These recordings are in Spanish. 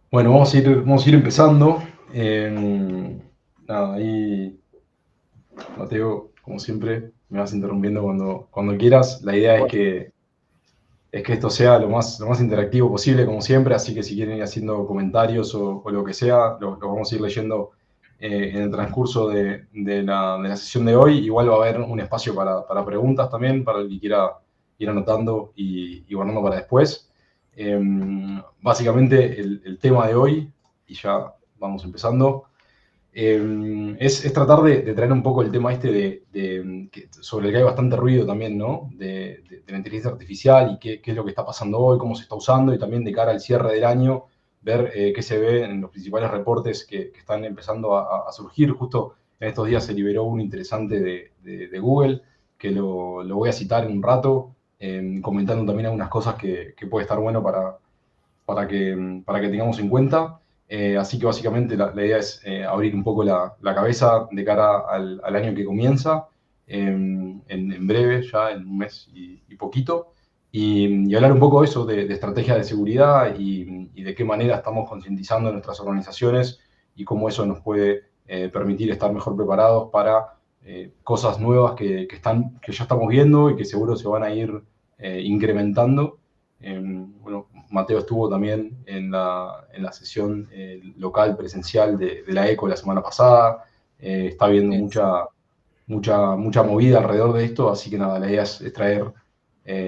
Bueno, vamos a ir empezando. Nada, ahí, Mateo, como siempre, me vas interrumpiendo cuando quieras. La idea es que esto sea lo más interactivo posible, como siempre, así que si quieren ir haciendo comentarios o lo que sea, lo vamos a ir leyendo en el transcurso de la sesión de hoy. Igual va a haber un espacio para preguntas también, para el que quiera ir anotando y guardando para después. Básicamente, el tema de hoy, y ya vamos empezando, es tratar de traer un poco el tema este sobre el que hay bastante ruido también, ¿no? De la inteligencia artificial y qué es lo que está pasando hoy, cómo se está usando y también de cara al cierre del año, ver qué se ve en los principales reportes que están empezando a surgir. Justo en estos días se liberó uno interesante de Google, que lo voy a citar en un rato, comentando también algunas cosas que puede estar bueno para que tengamos en cuenta. Así que básicamente la idea es abrir un poco la cabeza de cara al año que comienza, en breve, ya en un mes y poquito, y hablar un poco de eso, de estrategia de seguridad y de qué manera estamos concientizando nuestras organizaciones y cómo eso nos puede permitir estar mejor preparados para cosas nuevas que ya estamos viendo y que seguro se van a ir incrementando. Bueno, Mateo estuvo también en la sesión local presencial de la ECO la semana pasada. Está habiendo Sí, mucha movida alrededor de esto, así que nada, la idea es traer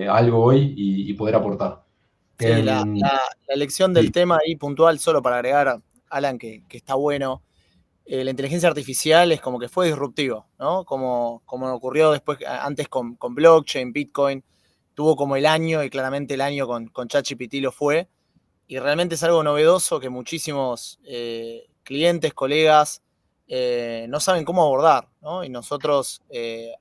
algo hoy y poder aportar. sí, Em, la elección del sí, tema ahí puntual, solo para agregar, Alan, que está bueno. La inteligencia artificial es como que fue disruptivo, ¿no? Como ocurrió después, antes con blockchain, Bitcoin, tuvo como el año y claramente el año con ChatGPT lo fue. Y realmente es algo novedoso que muchísimos clientes, colegas, no saben cómo abordar, ¿no? Y nosotros,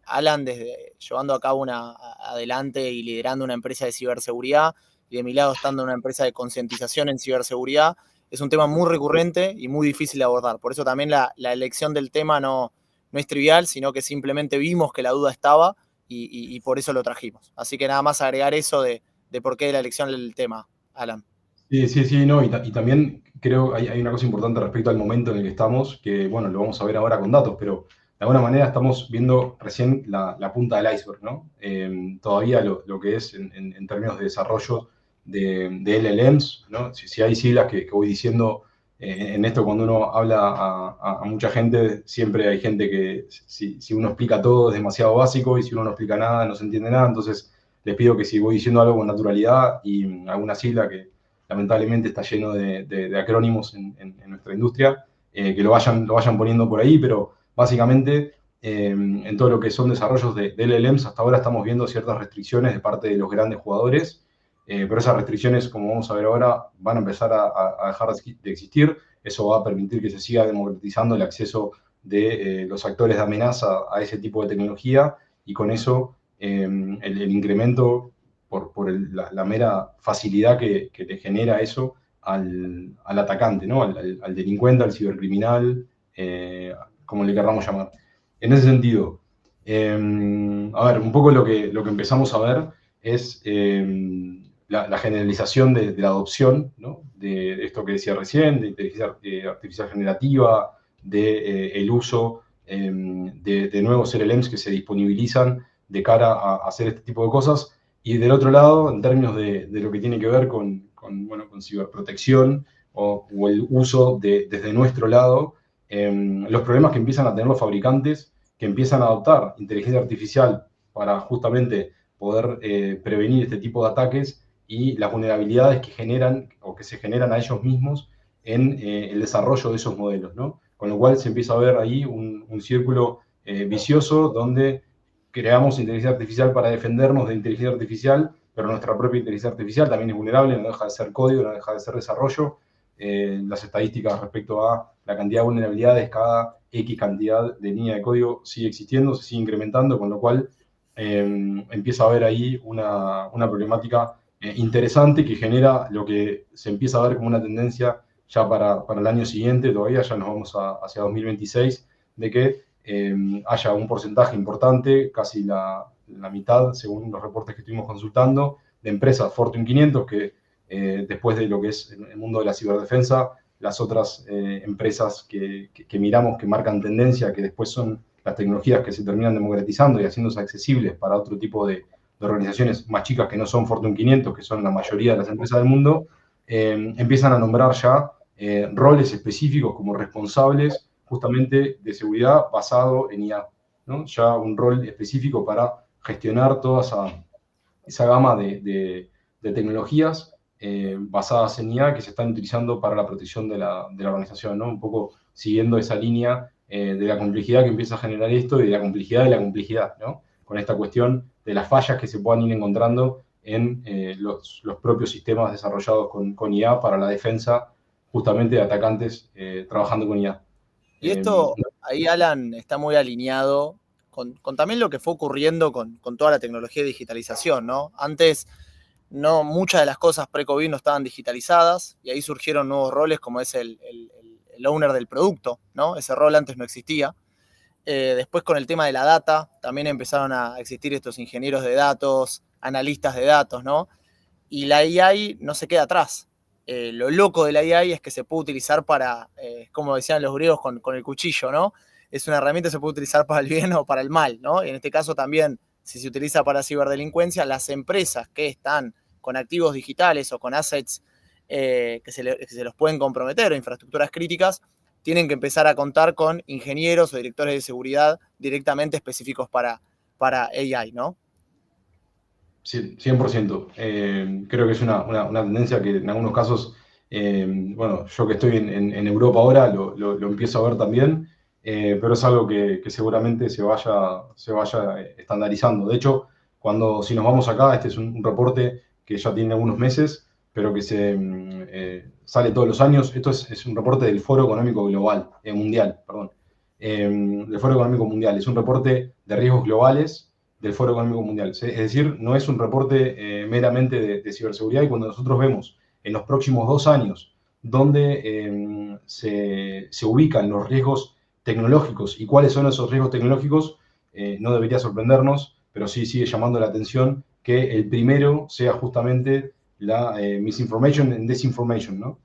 Alan, desde llevando a cabo adelante y liderando una empresa de ciberseguridad, y de mi lado estando en una empresa de concientización en ciberseguridad, es un tema muy recurrente y muy difícil de abordar. Por eso también la elección del tema no es trivial, sino que simplemente vimos que la duda estaba y por eso lo trajimos. Así que nada más agregar eso de por qué la elección del tema, Alan. sí, sí, sí, no, y también creo hay una cosa importante respecto al momento en el que estamos, que bueno, lo vamos a ver ahora con datos, pero de alguna manera estamos viendo recién la punta del iceberg, ¿no? Todavía lo que es en términos de desarrollo de LLMs, ¿no? Si hay siglas que voy diciendo en esto, cuando uno habla a mucha gente, siempre hay gente que si uno explica todo es demasiado básico y si uno no explica nada no se entiende nada, entonces les pido que si voy diciendo algo con naturalidad y alguna sigla que lamentablemente está lleno de acrónimos en nuestra industria, que lo vayan poniendo por ahí, pero básicamente en todo lo que son desarrollos de LLMs, hasta ahora estamos viendo ciertas restricciones de parte de los grandes jugadores, pero esas restricciones, como vamos a ver ahora, van a empezar a dejar de existir. Eso va a permitir que se siga democratizando el acceso de los actores de amenaza a ese tipo de tecnología y con eso el incremento la mera facilidad que le genera eso al atacante, ¿no? Al delincuente, al cibercriminal, como le querramos llamar. En ese sentido, a ver, un poco lo que empezamos a ver es la generalización de la adopción, ¿no? De esto que decía recién, de inteligencia artificial generativa, de el uso de nuevos LLMs que se disponibilizan de cara a hacer este tipo de cosas. Y del otro lado, en términos de lo que tiene que ver con ciberprotección o el uso desde nuestro lado, los problemas que empiezan a tener los fabricantes que empiezan a adoptar inteligencia artificial para justamente poder prevenir este tipo de ataques y las vulnerabilidades que generan o que se generan a ellos mismos en el desarrollo de esos modelos, ¿no? Con lo cual se empieza a ver ahí un círculo vicioso donde creamos inteligencia artificial para defendernos de inteligencia artificial, pero nuestra propia inteligencia artificial también es vulnerable, no deja de ser código, no deja de ser desarrollo. Las estadísticas respecto a la cantidad de vulnerabilidades, cada X cantidad de línea de código sigue existiendo, se sigue incrementando, con lo cual empieza a haber ahí una problemática interesante que genera lo que se empieza a ver como una tendencia ya para el año siguiente, todavía ya nos vamos hacia 2026, de que haya un porcentaje importante, casi la mitad, según los reportes que estuvimos consultando, de empresas Fortune 500 que después de lo que es el mundo de la ciberdefensa, las otras empresas que miramos, que marcan tendencia, que después son las tecnologías que se terminan democratizando y haciéndose accesibles para otro tipo de organizaciones más chicas que no son Fortune 500, que son la mayoría de las empresas del mundo, empiezan a nombrar ya roles específicos como responsables justamente de seguridad basado en IA, ¿no? Ya un rol específico para gestionar toda esa gama de tecnologías basadas en IA que se están utilizando para la protección de la organización, ¿no? Un poco siguiendo esa línea de la complejidad que empieza a generar esto y de la complejidad, ¿no? Con esta cuestión de las fallas que se puedan ir encontrando en los propios sistemas desarrollados con IA para la defensa justamente de atacantes trabajando con IA. Y esto, ahí Alan, está muy alineado con también lo que fue ocurriendo con toda la tecnología de digitalización, ¿no? Antes, no, muchas de las cosas pre-COVID no estaban digitalizadas y ahí surgieron nuevos roles como es el owner del producto, ¿no? Ese rol antes no existía. Después con el tema de la data, también empezaron a existir estos ingenieros de datos, analistas de datos, ¿no? Y la AI no se queda atrás. Lo loco de la AI es que se puede utilizar para, como decían los griegos, con el cuchillo, ¿no? Es una herramienta que se puede utilizar para el bien o para el mal, ¿no? Y en este caso también, si se utiliza para ciberdelincuencia, las empresas que están con activos digitales o con assets que se los pueden comprometer o infraestructuras críticas, tienen que empezar a contar con ingenieros o directores de seguridad directamente específicos para AI, ¿no? Sí, 100%. Creo que es una tendencia que en algunos casos, bueno, yo que estoy en Europa ahora lo empiezo a ver también, pero es algo que seguramente se vaya estandarizando. De hecho, si nos vamos acá, este es un reporte que ya tiene algunos meses, pero que sale todos los años. Esto es un reporte del Foro Económico Global, Mundial, perdón. Del Foro Económico Mundial. Es un reporte de riesgos globales del Foro Económico Mundial. Es decir, no es un reporte meramente de ciberseguridad, y cuando nosotros vemos en los próximos 2 años dónde se ubican los riesgos tecnológicos y cuáles son esos riesgos tecnológicos, no debería sorprendernos, pero sí sigue llamando la atención que el primero sea justamente la misinformation and disinformation, ¿no?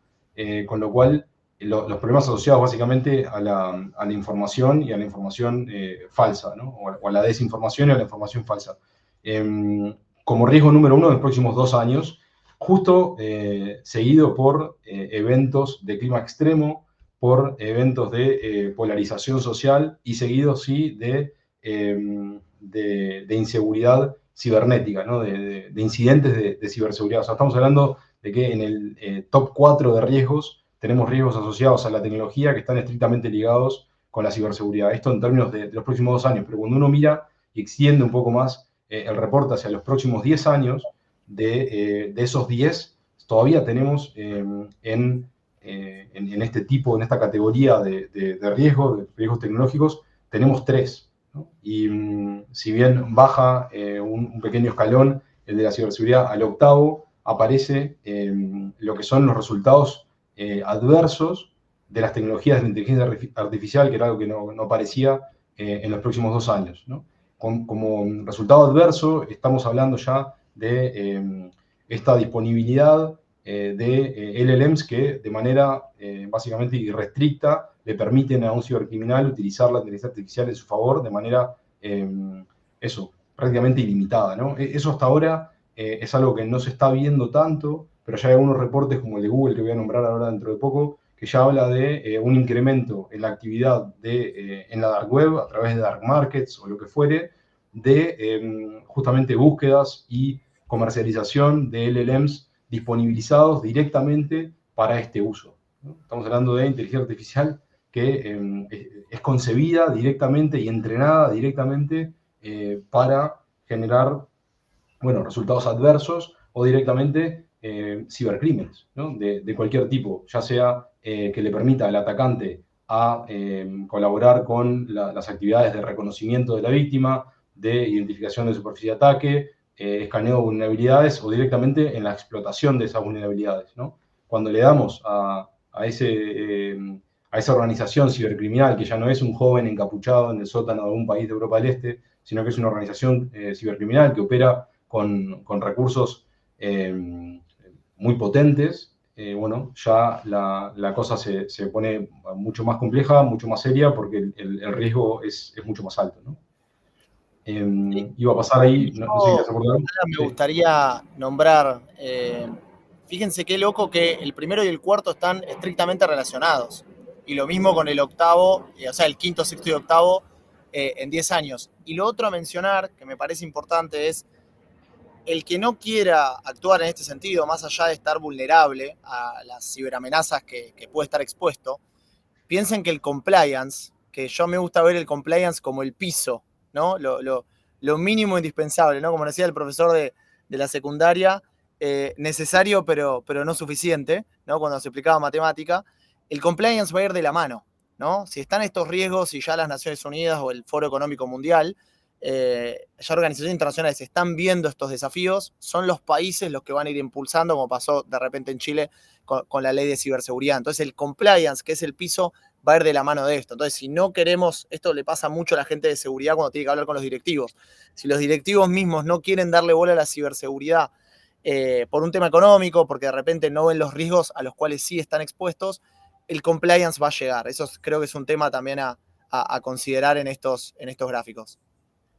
Con lo cual, los problemas asociados básicamente a la información y a la información falsa, ¿no? O a la desinformación y a la información falsa. Como riesgo número uno en los próximos 2 años, justo seguido por eventos de clima extremo, por eventos de polarización social y seguido, sí, de inseguridad cibernética, ¿no? De incidentes de ciberseguridad. O sea, estamos hablando de que en el top 4 de riesgos tenemos riesgos asociados a la tecnología que están estrictamente ligados con la ciberseguridad. Esto en términos de los próximos 2 años, pero cuando uno mira y extiende un poco más el reporte hacia los próximos 10 años, de esos 10, todavía tenemos en en esta categoría de riesgos tecnológicos, tenemos 3. ¿No? Y si bien baja un pequeño escalón, el de la ciberseguridad, al octavo, aparece lo que son los resultados adversos de las tecnologías de la inteligencia artificial, que era algo que no aparecía en los próximos 2 años, ¿no? Como resultado adverso, estamos hablando ya de esta disponibilidad de LLMs que de manera básicamente irrestricta le permiten a un cibercriminal utilizar la inteligencia artificial en su favor de manera, prácticamente ilimitada, ¿no? Eso hasta ahora es algo que no se está viendo tanto, pero ya hay algunos reportes como el de Google, que voy a nombrar ahora dentro de poco, que ya habla de un incremento en la actividad en la dark web, a través de dark markets o lo que fuere, de justamente búsquedas y comercialización de LLMs disponibilizados directamente para este uso, ¿no? Estamos hablando de inteligencia artificial que es concebida directamente y entrenada directamente para generar, bueno, resultados adversos o directamente cibercrímenes, ¿no? De cualquier tipo, ya sea que le permita al atacante a colaborar con las actividades de reconocimiento de la víctima, de identificación de superficie de ataque, escaneo de vulnerabilidades o directamente en la explotación de esas vulnerabilidades, ¿no? Cuando le damos a esa organización cibercriminal, que ya no es un joven encapuchado en el sótano de algún país de Europa del Este, sino que es una organización cibercriminal que opera con recursos muy potentes, bueno, ya la cosa se pone mucho más compleja, mucho más seria, porque el riesgo es mucho más alto, ¿no? Sí. Iba a pasar ahí, no sé si Yo, quieres aportar algo. Alan, me Sí. gustaría nombrar, fíjense qué loco que el primero y el cuarto están estrictamente relacionados. Y lo mismo con el octavo, o sea, el quinto, sexto y octavo en 10 años. Y lo otro a mencionar, que me parece importante, es el que no quiera actuar en este sentido, más allá de estar vulnerable a las ciberamenazas que puede estar expuesto, piensen que el compliance, que yo me gusta ver el compliance como el piso, ¿no? Lo mínimo indispensable, ¿no? Como decía el profesor de la secundaria, necesario pero no suficiente, ¿no? Cuando se explicaba matemática, el compliance va a ir de la mano, ¿no? Si están estos riesgos y ya las Naciones Unidas o el Foro Económico Mundial, ya organizaciones internacionales están viendo estos desafíos, son los países los que van a ir impulsando, como pasó de repente en Chile con la ley de ciberseguridad. Entonces el compliance, que es el piso, va a ir de la mano de esto. Entonces, si no queremos, esto le pasa mucho a la gente de seguridad cuando tiene que hablar con los directivos. Si los directivos mismos no quieren darle bola a la ciberseguridad por un tema económico, porque de repente no ven los riesgos a los cuales sí están expuestos, el compliance va a llegar. Eso creo que es un tema también a considerar en estos gráficos.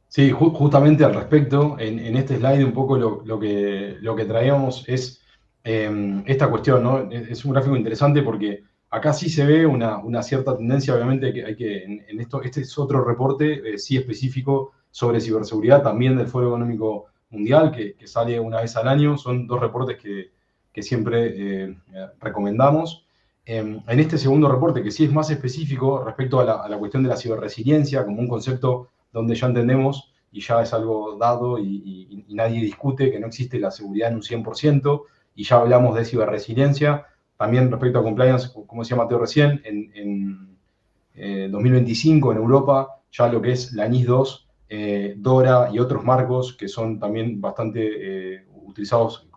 Sí, justamente al respecto, en este slide un poco lo que traíamos es esta cuestión, ¿no? Es un gráfico interesante porque acá sí se ve una cierta tendencia, obviamente, que hay que, en esto, este es otro reporte, sí específico sobre ciberseguridad, también del Foro Económico Mundial, que sale una vez al año, son dos reportes que siempre recomendamos. En este segundo reporte, que sí es más específico respecto a la cuestión de la ciberresiliencia como un concepto donde ya entendemos y ya es algo dado y nadie discute que no existe la seguridad en un 100%, y ya hablamos de ciberresiliencia. También respecto a compliance, como decía Mateo recién, en 2025 en Europa, ya lo que es la NIS 2, DORA y otros marcos que son también bastante utilizados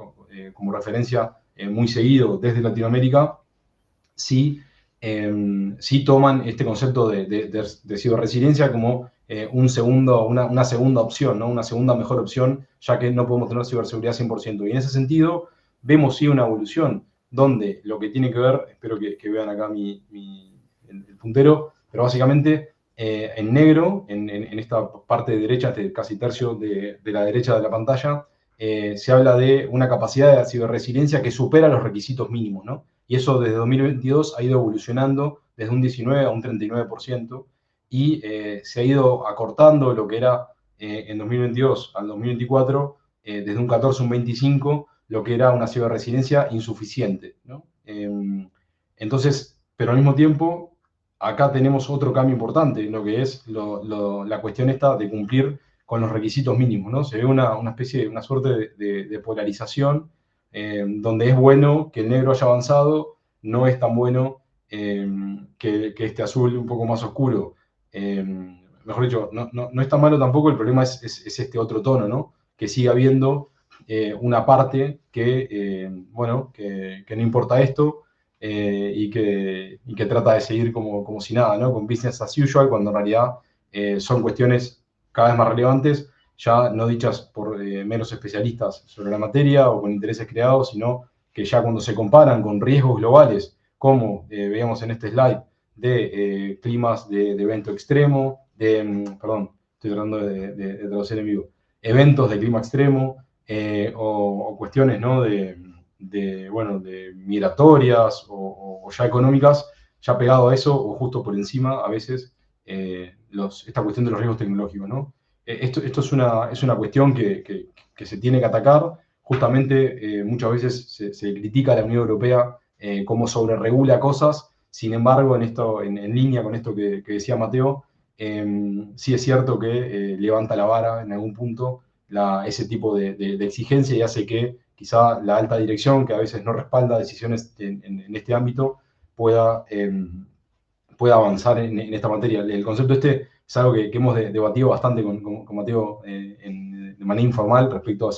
como referencia muy seguido desde Latinoamérica, sí, sí toman este concepto de ciberresiliencia como una segunda opción, ¿no? Una segunda mejor opción, ya que no podemos tener ciberseguridad 100%. Y en ese sentido, vemos sí una evolución, donde lo que tiene que ver, espero que vean acá el puntero, pero básicamente en negro, en esta parte de derecha, este casi tercio de la derecha de la pantalla, se habla de una capacidad de ciberresiliencia que supera los requisitos mínimos, ¿no? Y eso desde 2022 ha ido evolucionando desde un 19 a un 39%, y se ha ido acortando lo que era en 2022 al 2024, desde un 14 a un 25, lo que era una ciberresiliencia insuficiente, ¿no? Entonces, pero al mismo tiempo, acá tenemos otro cambio importante, lo que es la cuestión esta de cumplir con los requisitos mínimos, ¿no? Se ve una especie, una suerte de polarización, donde es bueno que el negro haya avanzado, no es tan bueno que este azul un poco más oscuro. Mejor dicho, no es tan malo tampoco, el problema es este otro tono, ¿no? Que sigue habiendo una parte bueno, que no importa esto, y que trata de seguir como si nada, ¿no? Con business as usual, cuando en realidad son cuestiones cada vez más relevantes, ya no dichas por menos especialistas sobre la materia o con intereses creados, sino que ya cuando se comparan con riesgos globales, como veíamos en este slide, de climas de evento extremo, perdón, estoy tratando de traducir en vivo, eventos de clima extremo, o cuestiones, ¿no? Bueno, de migratorias o ya económicas, ya pegado a eso o justo por encima a veces esta cuestión de los riesgos tecnológicos, ¿no? Esto es una cuestión que se tiene que atacar. Justamente muchas veces se critica a la Unión Europea cómo sobreregula cosas. Sin embargo, en línea con esto que decía Mateo, sí es cierto que levanta la vara en algún punto ese tipo de exigencia, y hace que quizá la alta dirección, que a veces no respalda decisiones en este ámbito, pueda, pueda avanzar en esta materia. El concepto este es algo que hemos debatido bastante con Mateo de manera informal respecto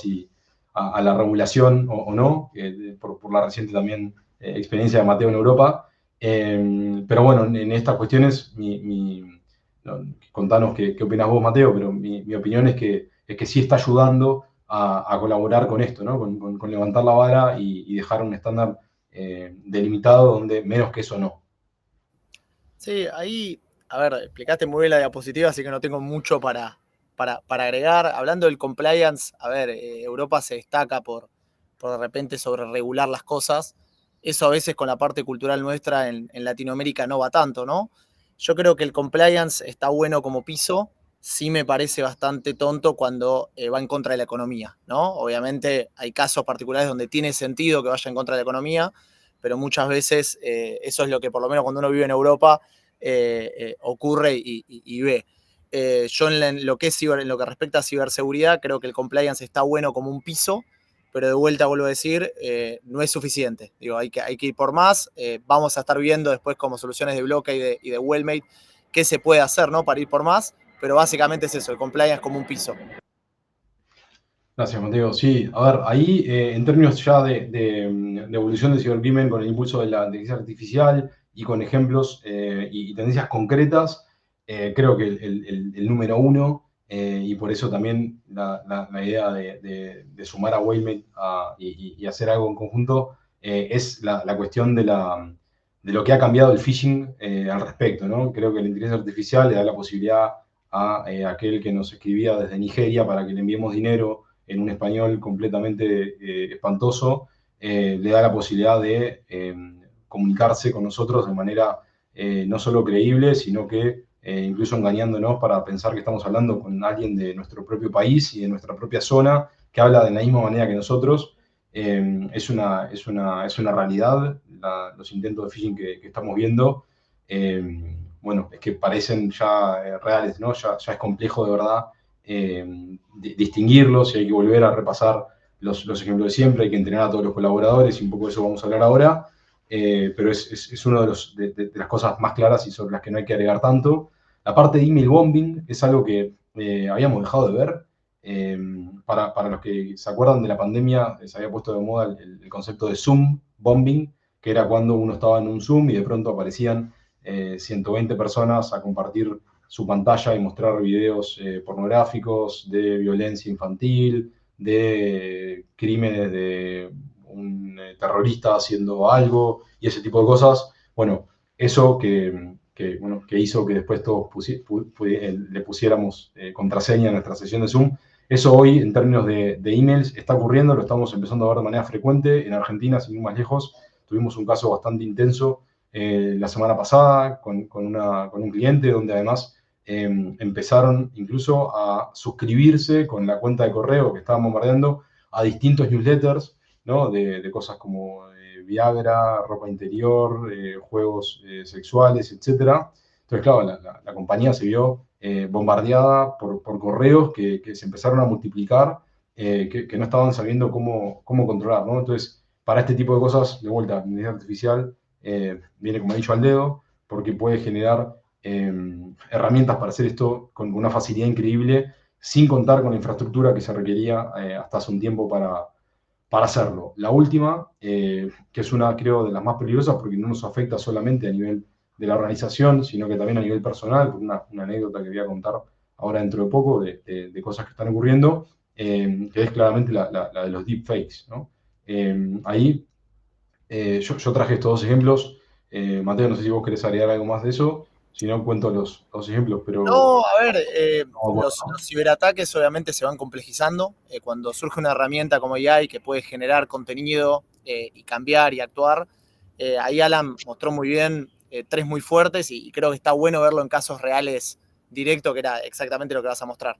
a la regulación o no, por la reciente también experiencia de Mateo en Europa. Pero bueno, en estas cuestiones, no, contanos qué opinás vos, Mateo, pero mi opinión es que sí está ayudando a colaborar con esto, ¿no? Con levantar la vara y dejar un estándar delimitado donde menos que eso no. Sí, ahí, a ver, explicaste muy bien la diapositiva, así que no tengo mucho para agregar. Hablando del compliance, a ver, Europa se destaca por de repente sobre regular las cosas. Eso a veces con la parte cultural nuestra en Latinoamérica no va tanto, ¿no? Yo creo que el compliance está bueno como piso, sí me parece bastante tonto cuando va en contra de la economía, ¿no? Obviamente hay casos particulares donde tiene sentido que vaya en contra de la economía, pero muchas veces eso es lo que por lo menos cuando uno vive en Europa ocurre y ve. Yo en lo que es en lo que respecta a ciberseguridad, creo que el compliance está bueno como un piso, pero de vuelta vuelvo a decir, no es suficiente. Digo, hay que ir por más. Vamos a estar viendo después como soluciones de bloque y de Wellmate qué se puede hacer, ¿no? Para ir por más, pero básicamente es eso, el compliance como un piso. Gracias, Mateo. Sí, a ver, ahí en términos ya de evolución del cibercrimen con el impulso de la inteligencia artificial y con ejemplos y tendencias concretas, creo que el número uno, y por eso también la idea de sumar a Wayment y hacer algo en conjunto, es la cuestión de lo que ha cambiado el phishing al respecto, ¿no? Creo que la inteligencia artificial le da la posibilidad a aquel que nos escribía desde Nigeria para que le enviemos dinero en un español completamente espantoso, le da la posibilidad de comunicarse con nosotros de manera no solo creíble, sino que incluso engañándonos para pensar que estamos hablando con alguien de nuestro propio país y de nuestra propia zona, que habla de la misma manera que nosotros. Es una realidad los intentos de phishing que estamos viendo. Bueno, es que parecen ya reales, ¿no? Ya es complejo de verdad distinguirlos y hay que volver a repasar los ejemplos de siempre, hay que entrenar a todos los colaboradores y un poco de eso vamos a hablar ahora, pero es una de las cosas más claras y sobre las que no hay que agregar tanto. La parte de email bombing es algo que habíamos dejado de ver. Para los que se acuerdan de la pandemia, se había puesto de moda el concepto de Zoom bombing, que era cuando uno estaba en un Zoom y de pronto aparecían 120 personas a compartir su pantalla y mostrar videos pornográficos, de violencia infantil, de crímenes de un terrorista haciendo algo y ese tipo de cosas. Bueno, eso que hizo que después todos le pusiéramos contraseña a nuestra sesión de Zoom. Eso hoy, en términos de emails, está ocurriendo, lo estamos empezando a ver de manera frecuente. En Argentina, sin ir más lejos, tuvimos un caso bastante intenso la semana pasada con un cliente donde además empezaron incluso a suscribirse con la cuenta de correo que estaban bombardeando a distintos newsletters, ¿no? De cosas como Viagra, ropa interior, juegos sexuales, etc. Entonces, claro, la compañía se vio bombardeada por correos que se empezaron a multiplicar, que no estaban sabiendo cómo controlar, ¿no? Entonces, para este tipo de cosas, de vuelta, la inteligencia artificial viene como dicho al dedo, porque puede generar herramientas para hacer esto con una facilidad increíble, sin contar con la infraestructura que se requería hasta hace un tiempo para hacerlo. La última, que es una, creo, de las más peligrosas, porque no nos afecta solamente a nivel de la organización, sino que también a nivel personal, una anécdota que voy a contar ahora dentro de poco, de cosas que están ocurriendo, que es claramente la de los deepfakes, ¿no? Ahí yo traje estos dos ejemplos. Mateo, no sé si vos querés agregar algo más de eso. Si no, cuento los ejemplos, pero No, a ver, no me acuerdo, ¿no? los ciberataques obviamente se van complejizando. Cuando surge una herramienta como AI que puede generar contenido y cambiar y actuar, ahí Alan mostró muy bien tres muy fuertes y creo que está bueno verlo en casos reales directo, que era exactamente lo que vas a mostrar.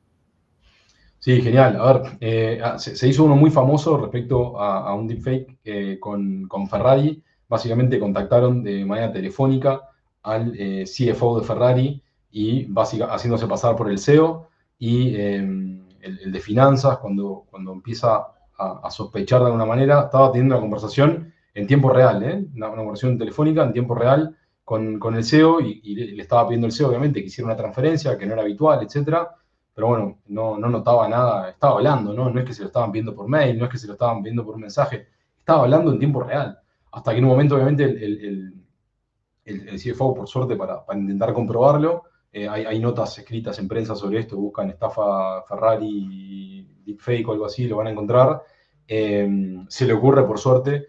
Sí, genial. A ver, se hizo uno muy famoso respecto a un deepfake con Ferrari. Básicamente contactaron de manera telefónica al CFO de Ferrari y haciéndose pasar por el CEO y el de finanzas, cuando empieza a sospechar de alguna manera, estaba teniendo una conversación en tiempo real, ¿eh? Una conversación telefónica en tiempo real con el CEO y le estaba pidiendo el CEO, obviamente, que hiciera una transferencia que no era habitual, etcétera, pero bueno, no notaba nada, estaba hablando, ¿no? No es que se lo estaban viendo por mail, no es que se lo estaban viendo por un mensaje, estaba hablando en tiempo real. Hasta que en un momento, obviamente, el CFO, por suerte, para intentar comprobarlo, hay notas escritas en prensa sobre esto, buscan estafa Ferrari, deepfake o algo así, lo van a encontrar. Se le ocurre, por suerte,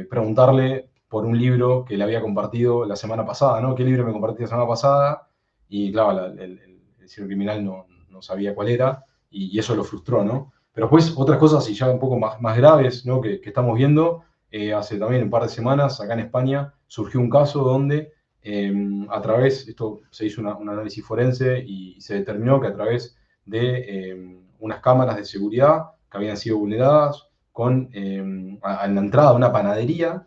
preguntarle por un libro que le había compartido la semana pasada, ¿no? ¿Qué libro me compartí la semana pasada? Y claro, el cibercriminal no sabía cuál era, y eso lo frustró, ¿no? Pero después, otras cosas, y ya un poco más graves, ¿no? Que estamos viendo, hace también un par de semanas, acá en España, surgió un caso donde a través, esto se hizo un análisis forense y se determinó que a través de unas cámaras de seguridad que habían sido vulneradas a la entrada de una panadería,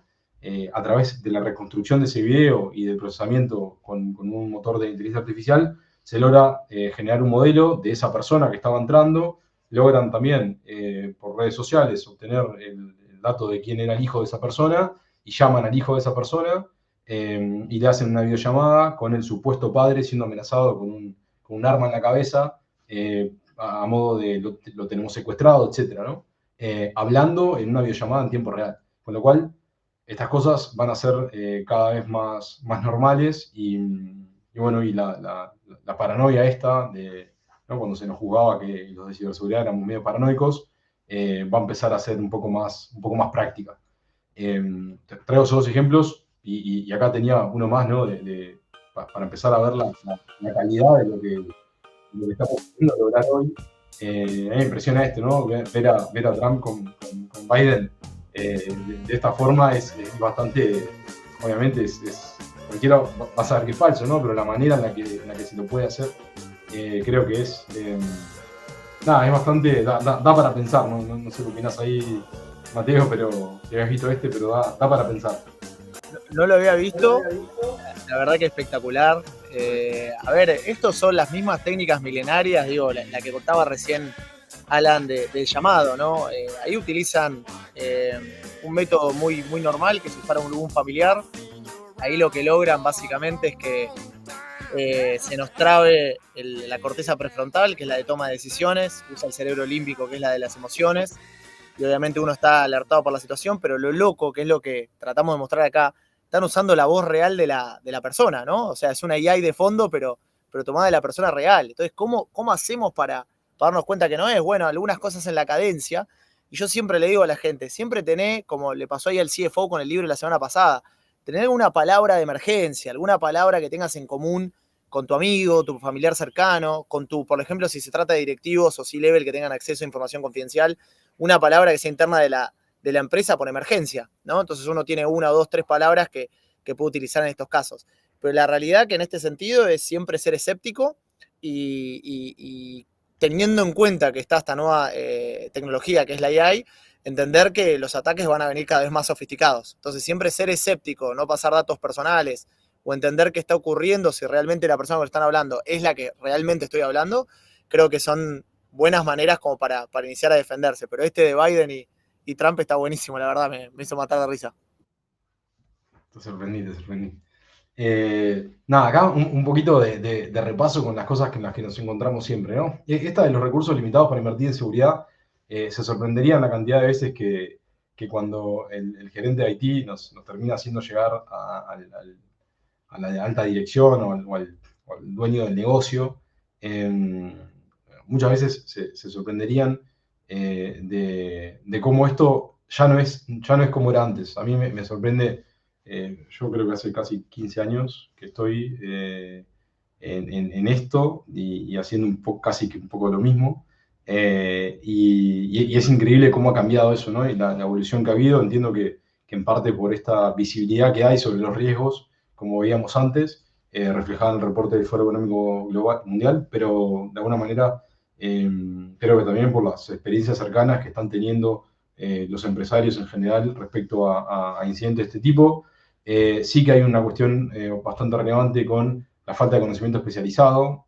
a través de la reconstrucción de ese video y del procesamiento con un motor de inteligencia artificial, se logra generar un modelo de esa persona que estaba entrando. Logran también por redes sociales obtener el dato de quién era el hijo de esa persona y llaman al hijo de esa persona y le hacen una videollamada con el supuesto padre siendo amenazado con un arma en la cabeza, a modo de lo tenemos secuestrado, etcétera, ¿no? Hablando en una videollamada en tiempo real. Con lo cual, estas cosas van a ser cada vez más normales y bueno, y la paranoia esta de, ¿no? Cuando se nos jugaba que los de ciberseguridad éramos medio paranoicos, va a empezar a ser un poco más práctica. Te traigo esos dos ejemplos y acá tenía uno más, ¿no? Para empezar a ver la calidad de lo que estamos pudiendo lograr hoy. A mí me impresiona esto, ¿no? Ver a Trump con Biden de esta forma es bastante, obviamente, cualquiera va a saber que es falso, ¿no? Pero la manera en la que se lo puede hacer, creo que es, nada, es bastante, da para pensar, no sé qué opinas ahí, Mateo, pero te habías visto pero da para pensar. No lo había visto, la verdad que espectacular. A ver, estos son las mismas técnicas milenarias, digo, la que contaba recién Alan del llamado, ¿no? Ahí utilizan un método muy normal que se para un familiar. Ahí lo que logran básicamente es que se nos trabe la corteza prefrontal, que es la de toma de decisiones, usa el cerebro límbico, que es la de las emociones, y obviamente uno está alertado por la situación, pero lo loco, que es lo que tratamos de mostrar acá, están usando la voz real de la persona, ¿no? O sea, es una AI de fondo, pero tomada de la persona real. Entonces, ¿cómo hacemos para darnos cuenta que no es? Bueno, algunas cosas en la cadencia, y yo siempre le digo a la gente, siempre tenés, como le pasó ahí al CFO con el libro la semana pasada, tener alguna palabra de emergencia, alguna palabra que tengas en común con tu amigo, tu familiar cercano, por ejemplo, si se trata de directivos o C-level que tengan acceso a información confidencial, una palabra que sea interna de la empresa por emergencia, ¿no? Entonces uno tiene una, dos, tres palabras que puede utilizar en estos casos. Pero la realidad que en este sentido es siempre ser escéptico y teniendo en cuenta que está esta nueva tecnología que es la AI, entender que los ataques van a venir cada vez más sofisticados. Entonces siempre ser escéptico, no pasar datos personales o entender qué está ocurriendo, si realmente la persona con la que están hablando es la que realmente estoy hablando, creo que son buenas maneras como para iniciar a defenderse. Pero este de Biden y Trump está buenísimo, la verdad, me hizo matar de risa. Te sorprendí. Nada, acá un poquito de repaso con las cosas en las que nos encontramos siempre, ¿no? Esta de los recursos limitados para invertir en seguridad, se sorprenderían la cantidad de veces que cuando el gerente de IT nos termina haciendo llegar a la alta dirección o al dueño del negocio, muchas veces se sorprenderían de cómo esto ya no es como era antes. A mí me sorprende, yo creo que hace casi 15 años que estoy en esto y haciendo casi que un poco lo mismo. Y es increíble cómo ha cambiado eso, ¿no? Y la evolución que ha habido. Entiendo que en parte por esta visibilidad que hay sobre los riesgos, como veíamos antes, reflejada en el reporte del Foro Económico Global Mundial, pero de alguna manera creo que también por las experiencias cercanas que están teniendo los empresarios en general respecto a incidentes de este tipo. Sí que hay una cuestión bastante relevante con la falta de conocimiento especializado.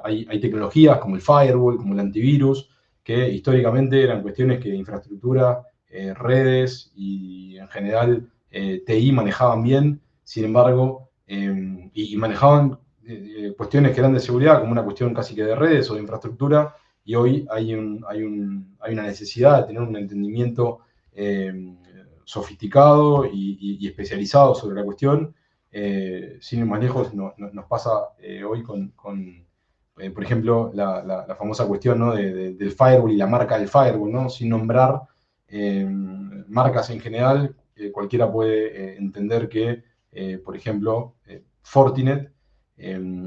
Hay tecnologías como el firewall, como el antivirus, que históricamente eran cuestiones que infraestructura, redes y en general TI manejaban bien. Sin embargo, y manejaban cuestiones que eran de seguridad como una cuestión casi que de redes o de infraestructura, y hoy hay una necesidad de tener un entendimiento sofisticado y especializado sobre la cuestión, sin ir más lejos, nos pasa hoy por ejemplo, la famosa cuestión, ¿no? del firewall y la marca del firewall, ¿no? Sin nombrar marcas en general, cualquiera puede entender que, por ejemplo, Fortinet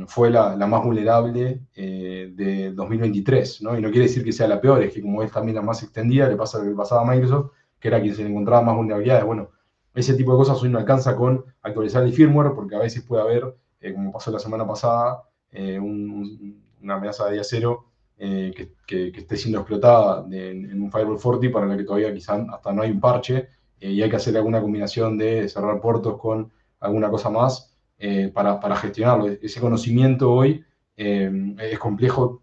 fue la más vulnerable de 2023, ¿no? Y no quiere decir que sea la peor, es que como es también la más extendida, le pasa lo que le pasaba a Microsoft, que era quien se le encontraba más vulnerabilidades. Bueno, ese tipo de cosas hoy no alcanza con actualizar el firmware, porque a veces puede haber, como pasó la semana pasada, una amenaza de día cero que esté siendo explotada en un firewall Forti para la que todavía quizá hasta no hay un parche y hay que hacer alguna combinación de cerrar puertos con alguna cosa más para gestionarlo. Ese conocimiento hoy es complejo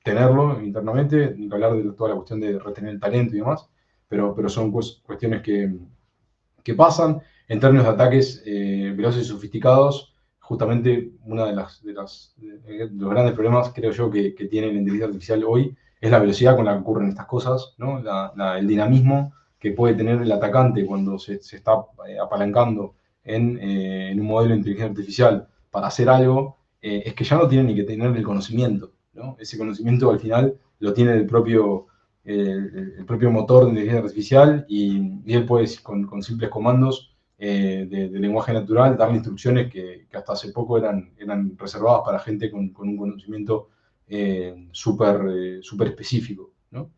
tenerlo internamente, ni que hablar de toda la cuestión de retener el talento y demás, pero son cuestiones que pasan. En términos de ataques veloces y sofisticados, justamente uno de los grandes problemas, creo yo, que tiene la inteligencia artificial hoy es la velocidad con la que ocurren estas cosas, ¿no? El dinamismo que puede tener el atacante cuando se está apalancando en un modelo de inteligencia artificial para hacer algo, es que ya no tiene ni que tener el conocimiento, ¿no? Ese conocimiento al final lo tiene el propio motor de inteligencia artificial y él puede, con simples comandos de lenguaje natural, darle instrucciones que hasta hace poco eran reservadas para gente con un conocimiento súper específico, ¿no?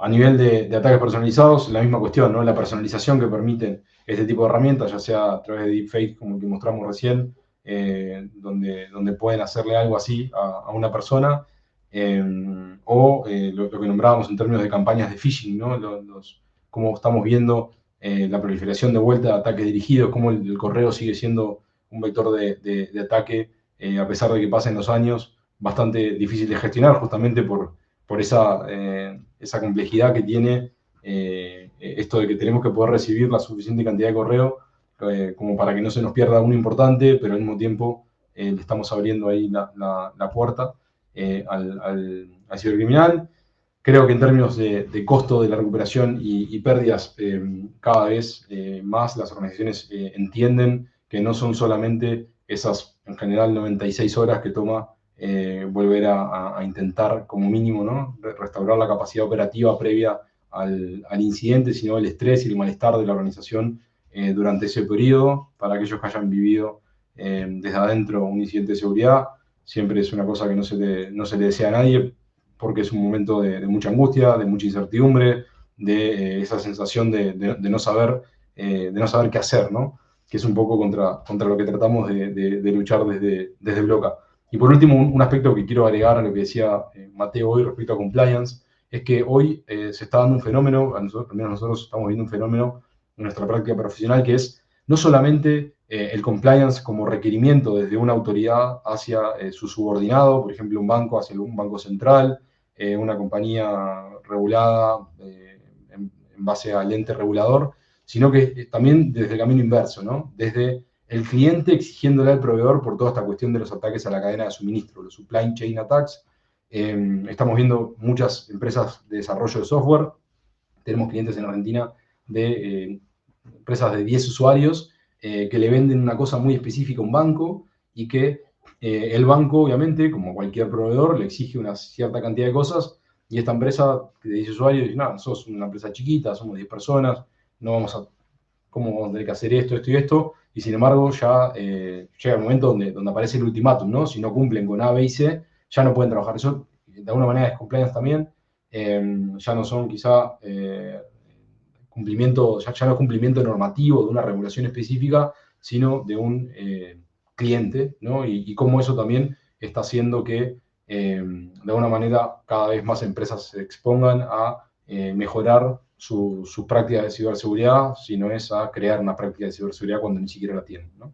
A nivel de ataques personalizados, la misma cuestión, ¿no? La personalización que permiten este tipo de herramientas, ya sea a través de deepfake, como el que mostramos recién, donde pueden hacerle algo así a una persona, o lo que nombrábamos en términos de campañas de phishing, ¿no? Cómo estamos viendo la proliferación de vuelta de ataques dirigidos, cómo el correo sigue siendo un vector de ataque, a pesar de que pasen los años, bastante difícil de gestionar, justamente por esa complejidad que tiene esto de que tenemos que poder recibir la suficiente cantidad de correo como para que no se nos pierda uno importante, pero al mismo tiempo le estamos abriendo ahí la puerta al cibercriminal. Creo que en términos de costo de la recuperación y pérdidas, cada vez más las organizaciones entienden que no son solamente esas, en general, 96 horas que toma volver a intentar, como mínimo, ¿no? Restaurar la capacidad operativa previa al incidente, sino el estrés y el malestar de la organización durante ese periodo. Para aquellos que hayan vivido desde adentro un incidente de seguridad, siempre es una cosa que no se le desea a nadie, porque es un momento de mucha angustia, de mucha incertidumbre, de esa sensación de no saber qué hacer, ¿no? Que es un poco contra lo que tratamos de luchar desde Bloca. Y por último, un aspecto que quiero agregar a lo que decía Mateo hoy respecto a compliance, es que hoy se está dando un fenómeno, al menos nosotros estamos viendo un fenómeno en nuestra práctica profesional, que es no solamente el compliance como requerimiento desde una autoridad hacia su subordinado, por ejemplo, un banco hacia un banco central, una compañía regulada en base al ente regulador, sino que también desde el camino inverso, ¿no? Desde el cliente exigiéndole al proveedor por toda esta cuestión de los ataques a la cadena de suministro, los supply chain attacks. Estamos viendo muchas empresas de desarrollo de software, tenemos clientes en Argentina de empresas de 10 usuarios que le venden una cosa muy específica a un banco y que el banco, obviamente, como cualquier proveedor, le exige una cierta cantidad de cosas y esta empresa de 10 usuarios dice, no, sos una empresa chiquita, somos 10 personas, no vamos a, ¿cómo vamos a tener que hacer esto y esto? Y sin embargo, ya llega el momento donde aparece el ultimátum, ¿no? Si no cumplen con A, B y C, ya no pueden trabajar. Eso, de alguna manera, es compliance también. Ya no son quizá cumplimiento, ya no es cumplimiento normativo de una regulación específica, sino de un cliente, ¿no? Y cómo eso también está haciendo que, de alguna manera, cada vez más empresas se expongan a mejorar sus prácticas de ciberseguridad, si no es a crear una práctica de ciberseguridad cuando ni siquiera la tienen, ¿no?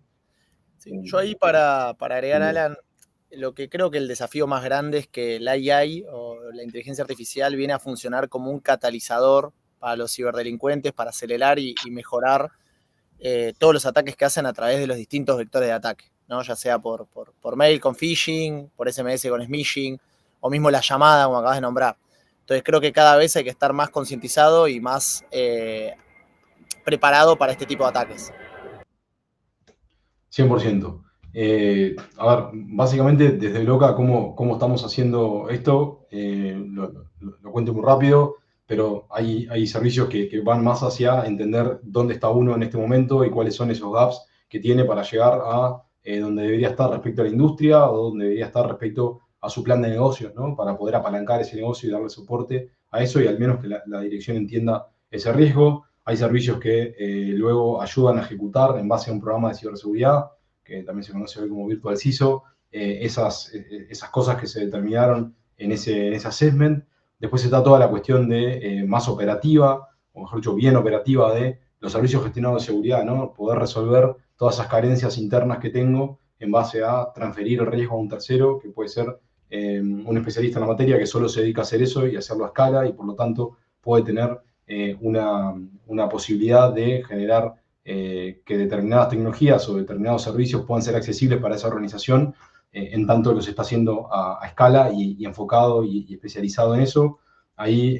Sí, yo ahí para agregar, Alan, lo que creo que el desafío más grande es que la AI o la inteligencia artificial viene a funcionar como un catalizador para los ciberdelincuentes, para acelerar y mejorar todos los ataques que hacen a través de los distintos vectores de ataque, ¿no? Ya sea por mail con phishing, por SMS con smishing, o mismo la llamada, como acabas de nombrar. Entonces creo que cada vez hay que estar más concientizado y más preparado para este tipo de ataques. 100%. A ver, básicamente desde Bloca, ¿cómo estamos haciendo esto? Lo cuento muy rápido, pero hay servicios que van más hacia entender dónde está uno en este momento y cuáles son esos gaps que tiene para llegar a donde debería estar respecto a la industria o donde debería estar respecto a su plan de negocios, ¿no? Para poder apalancar ese negocio y darle soporte a eso y al menos que la dirección entienda ese riesgo. Hay servicios que luego ayudan a ejecutar en base a un programa de ciberseguridad, que también se conoce hoy como Virtual CISO, esas cosas que se determinaron en ese assessment. Después está toda la cuestión de más operativa, o mejor dicho, bien operativa, de los servicios gestionados de seguridad, ¿no? Poder resolver todas esas carencias internas que tengo en base a transferir el riesgo a un tercero, que puede ser un especialista en la materia que solo se dedica a hacer eso y hacerlo a escala, y por lo tanto puede tener una posibilidad de generar que determinadas tecnologías o determinados servicios puedan ser accesibles para esa organización, en tanto los está haciendo a escala y enfocado y especializado en eso. Ahí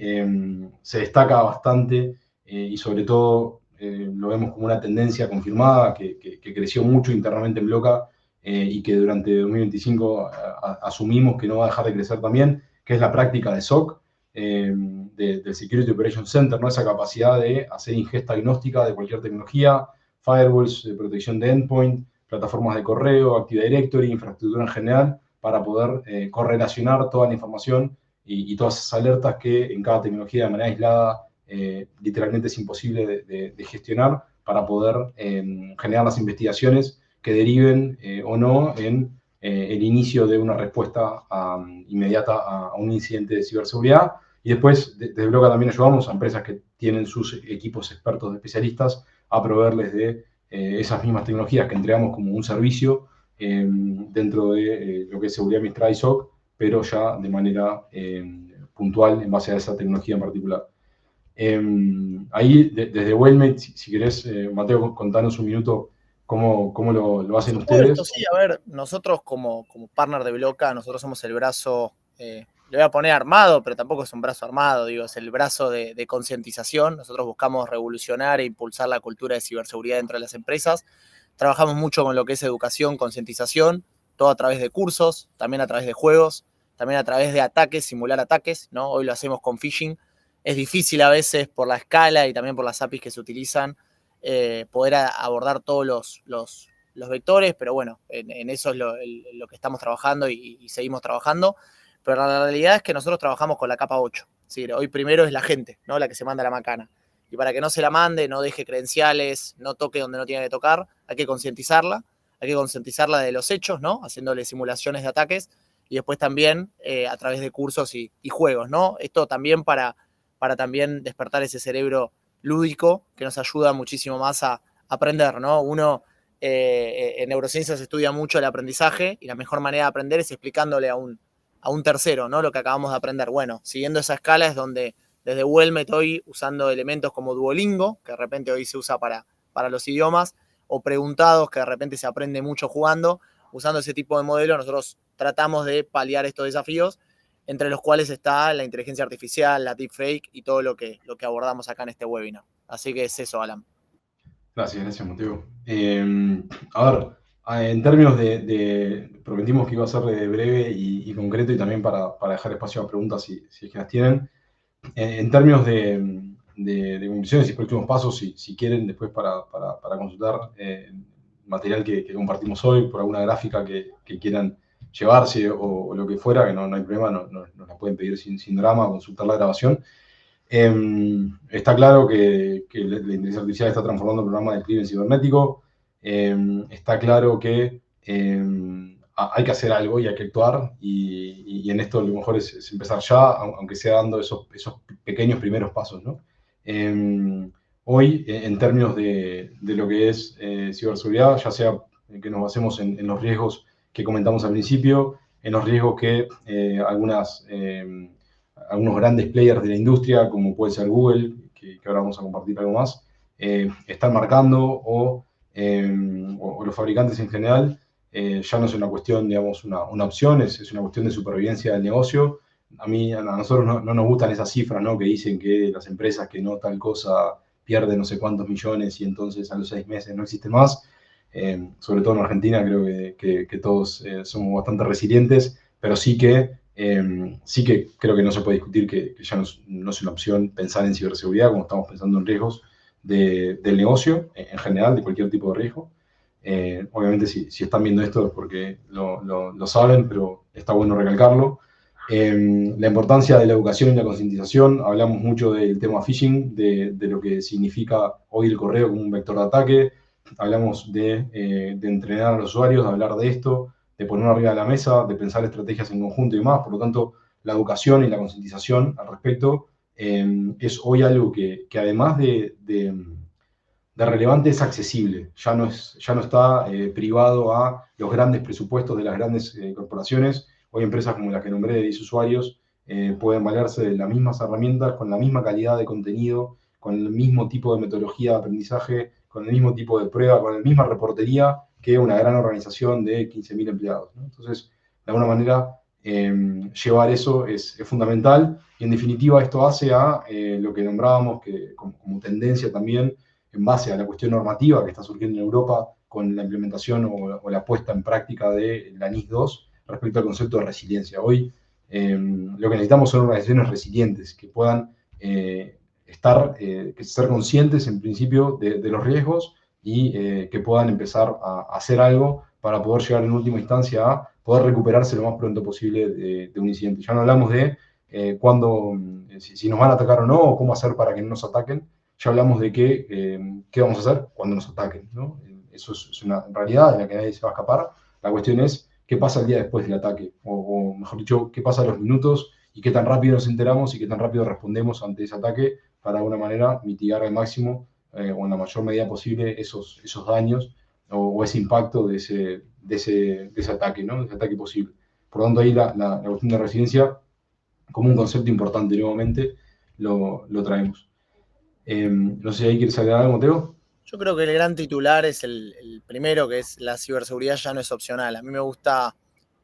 se destaca bastante y sobre todo lo vemos como una tendencia confirmada que creció mucho internamente en Bloca y que durante 2025 asumimos que no va a dejar de crecer también, que es la práctica de SOC, del Security Operations Center, ¿no? Esa capacidad de hacer ingesta agnóstica de cualquier tecnología, firewalls de protección de endpoint, plataformas de correo, Active Directory, infraestructura en general, para poder correlacionar toda la información y todas esas alertas que en cada tecnología de manera aislada literalmente es imposible de gestionar para poder generar las investigaciones que deriven o no en el inicio de una respuesta inmediata a un incidente de ciberseguridad. Y después, desde Bloca también ayudamos a empresas que tienen sus equipos expertos de especialistas a proveerles de esas mismas tecnologías que entregamos como un servicio dentro de lo que es seguridad administrada y SOC, pero ya de manera puntual en base a esa tecnología en particular. Ahí, desde Wellmate, si querés, Mateo, contanos un minuto cómo lo hacen Supuesto, ustedes. sí, a ver, nosotros como partner de Bloca, nosotros somos el brazo, le voy a poner armado, pero tampoco es un brazo armado, digo, es el brazo de concientización. Nosotros buscamos revolucionar e impulsar la cultura de ciberseguridad dentro de las empresas. Trabajamos mucho con lo que es educación, concientización, todo a través de cursos, también a través de juegos, también a través de ataques, simular ataques, ¿no? Hoy lo hacemos con phishing. Es difícil a veces por la escala y también por las APIs que se utilizan poder abordar todos los vectores, pero bueno, en eso es lo que estamos trabajando y seguimos trabajando. Pero la realidad es que nosotros trabajamos con la capa 8. ¿Sí? Hoy primero es la gente, ¿no? La que se manda la macana. Y para que no se la mande, no deje credenciales, no toque donde no tiene que tocar, hay que concientizarla de los hechos, ¿no? Haciéndole simulaciones de ataques y después también a través de cursos y juegos, ¿no? Esto también para también despertar ese cerebro lúdico que nos ayuda muchísimo más a aprender, ¿no? Uno en neurociencias se estudia mucho el aprendizaje y la mejor manera de aprender es explicándole a un tercero, ¿no? Lo que acabamos de aprender. Bueno, siguiendo esa escala es donde desde Wellmet hoy, usando elementos como Duolingo, que de repente hoy se usa para los idiomas, o preguntados, que de repente se aprende mucho jugando, usando ese tipo de modelo, nosotros tratamos de paliar estos desafíos, entre los cuales está la inteligencia artificial, la deepfake y todo lo que abordamos acá en este webinar. Así que es eso, Alan. Gracias, Mateo. A ver, en términos prometimos que iba a ser breve y concreto y también para dejar espacio a preguntas si es que las tienen. En términos de conclusiones y próximos pasos, si quieren, después para consultar material que compartimos hoy, por alguna gráfica que quieran llevarse o lo que fuera, que no hay problema, nos la pueden pedir sin drama, consultar la grabación. Está claro que la inteligencia artificial está transformando el programa del crimen cibernético. Está claro que hay que hacer algo y hay que actuar. Y en esto lo mejor es empezar ya, aunque sea dando esos pequeños primeros pasos, ¿no? Hoy, en términos de lo que es ciberseguridad, ya sea que nos basemos en los riesgos que comentamos al principio, en los riesgos que algunos grandes players de la industria, como puede ser Google, que ahora vamos a compartir algo más, están marcando o los fabricantes en general, ya no es una cuestión, digamos, una opción, es una cuestión de supervivencia del negocio. A nosotros no nos gustan esas cifras, ¿no? Que dicen que las empresas que no tal cosa pierden no sé cuántos millones y entonces a los 6 meses no existen más. sobre todo en Argentina, creo que todos somos bastante resilientes, pero sí que creo que no se puede discutir que ya no es una opción pensar en ciberseguridad como estamos pensando en riesgos del negocio en general, de cualquier tipo de riesgo. Obviamente, si están viendo esto es porque lo saben, pero está bueno recalcarlo. La importancia de la educación y la concientización. Hablamos mucho del tema phishing, de lo que significa hoy el correo como un vector de ataque. Hablamos de entrenar a los usuarios, de hablar de esto, de ponerlo arriba de la mesa, de pensar estrategias en conjunto y más. Por lo tanto, la educación y la concientización al respecto es hoy algo que además de relevante es accesible, ya no está privado a los grandes presupuestos de las grandes corporaciones. Hoy empresas como las que nombré de 10 usuarios pueden valerse de las mismas herramientas, con la misma calidad de contenido, con el mismo tipo de metodología de aprendizaje, con el mismo tipo de prueba, con la misma reportería que una gran organización de 15.000 empleados, ¿no? Entonces, de alguna manera, llevar eso es fundamental y en definitiva esto hace a lo que nombrábamos que, como tendencia también en base a la cuestión normativa que está surgiendo en Europa con la implementación o la puesta en práctica de la NIS 2 respecto al concepto de resiliencia. Hoy lo que necesitamos son organizaciones resilientes que puedan ser conscientes en principio de los riesgos y que puedan empezar a hacer algo para poder llegar en última instancia a poder recuperarse lo más pronto posible de un incidente. Ya no hablamos de si nos van a atacar o no, o cómo hacer para que no nos ataquen, ya hablamos de qué vamos a hacer cuando nos ataquen, ¿no? Eso es una realidad de la que nadie se va a escapar. La cuestión es qué pasa el día después del ataque, o mejor dicho, qué pasa a los minutos y qué tan rápido nos enteramos y qué tan rápido respondemos ante ese ataque para de alguna manera mitigar al máximo o en la mayor medida posible esos daños o ese impacto de ese ataque, ¿no? De ese ataque posible. Por lo tanto, ahí la cuestión de resiliencia, como un concepto importante nuevamente, lo traemos. No sé si ahí quieres agregar algo, Mateo. Yo creo que el gran titular es el primero, que es la ciberseguridad ya no es opcional. A mí me gusta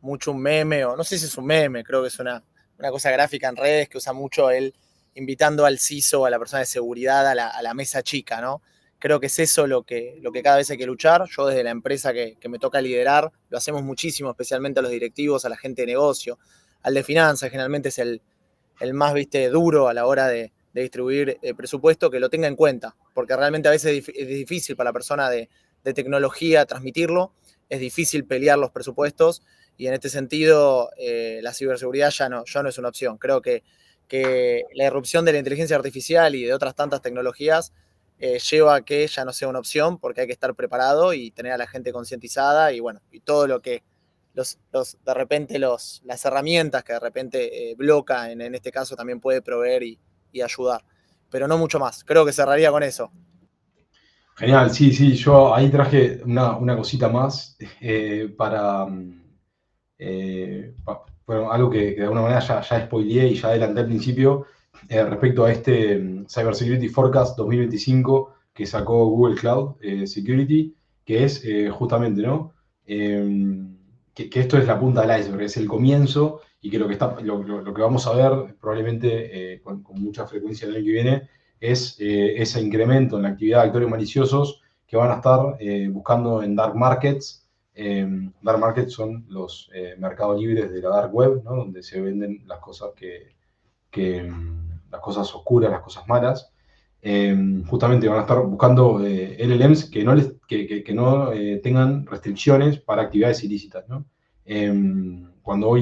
mucho un meme, o no sé si es un meme, creo que es una cosa gráfica en redes que usa mucho él invitando al CISO, a la persona de seguridad, a la mesa chica, ¿no? Creo que es eso lo que cada vez hay que luchar. Yo desde la empresa que me toca liderar, lo hacemos muchísimo, especialmente a los directivos, a la gente de negocio, al de finanzas, generalmente es el más, viste, duro a la hora de distribuir presupuesto, que lo tenga en cuenta, porque realmente a veces es difícil para la persona de tecnología transmitirlo, es difícil pelear los presupuestos y en este sentido la ciberseguridad ya no es una opción. Creo que la irrupción de la inteligencia artificial y de otras tantas tecnologías lleva a que ya no sea una opción porque hay que estar preparado y tener a la gente concientizada y bueno, y todo lo que de repente las herramientas que de repente bloca en este caso también puede proveer y ayudar, pero no mucho más. Creo que cerraría con eso. Genial, sí, yo ahí traje una cosita más bueno, algo que de alguna manera ya spoileé y ya adelanté al principio respecto a este Cybersecurity Forecast 2025 que sacó Google Cloud Security, que es justamente, ¿no? Que esto es la punta del iceberg, es el comienzo y que lo que vamos a ver probablemente con mucha frecuencia el año que viene es ese incremento en la actividad de actores maliciosos que van a estar buscando en dark markets. Dark markets son los mercados libres de la dark web, ¿no? Donde se venden las cosas las cosas oscuras, las cosas malas. Justamente van a estar buscando LLMs que no tengan restricciones para actividades ilícitas, ¿no? Cuando hoy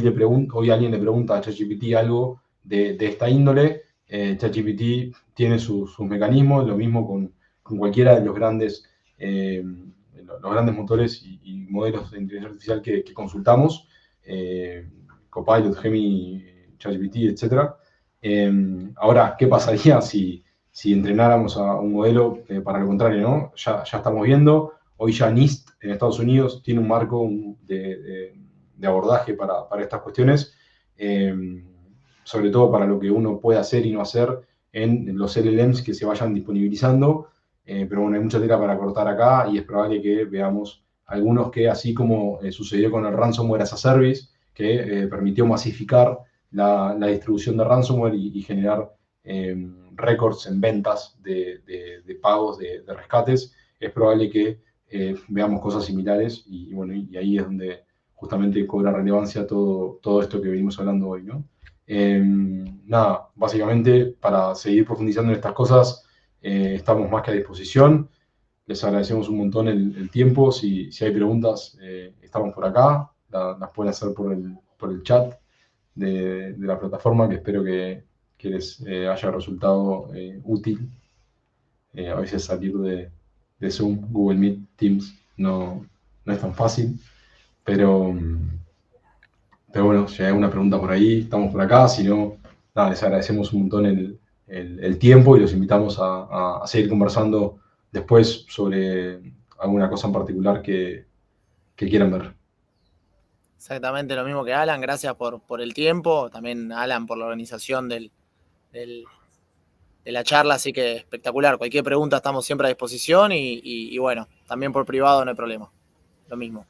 alguien le pregunta a ChatGPT algo de esta índole, ChatGPT tiene sus mecanismos, lo mismo con cualquiera de los grandes motores y modelos de inteligencia artificial que consultamos, Copilot, Gemini, ChatGPT, etc. Ahora, ¿qué pasaría si entrenáramos a un modelo para lo contrario, ¿no? Ya estamos viendo, hoy ya NIST en Estados Unidos tiene un marco de abordaje para estas cuestiones, sobre todo para lo que uno puede hacer y no hacer en los LLMs que se vayan disponibilizando, pero bueno, hay mucha tela para cortar acá y es probable que veamos algunos que, así como sucedió con el Ransomware as a Service, que permitió masificar la distribución de ransomware y generar récords en ventas de pagos de rescates, es probable que veamos cosas similares y bueno, y ahí es donde justamente cobra relevancia todo esto que venimos hablando hoy, ¿no? Nada, básicamente para seguir profundizando en estas cosas, estamos más que a disposición. Les agradecemos un montón el tiempo. Si hay preguntas, estamos por acá. Las pueden hacer por el chat de la plataforma, que espero que les haya resultado útil. A veces salir de Zoom, Google Meet, Teams, no es tan fácil. Pero, pero bueno, si hay alguna pregunta por ahí, estamos por acá. Si no, nada, les agradecemos un montón el tiempo y los invitamos a seguir conversando después sobre alguna cosa en particular que quieran ver. Exactamente lo mismo que Alan, gracias por el tiempo, también Alan por la organización del, de la charla, así que espectacular. Cualquier pregunta estamos siempre a disposición y bueno, también por privado no hay problema. Lo mismo.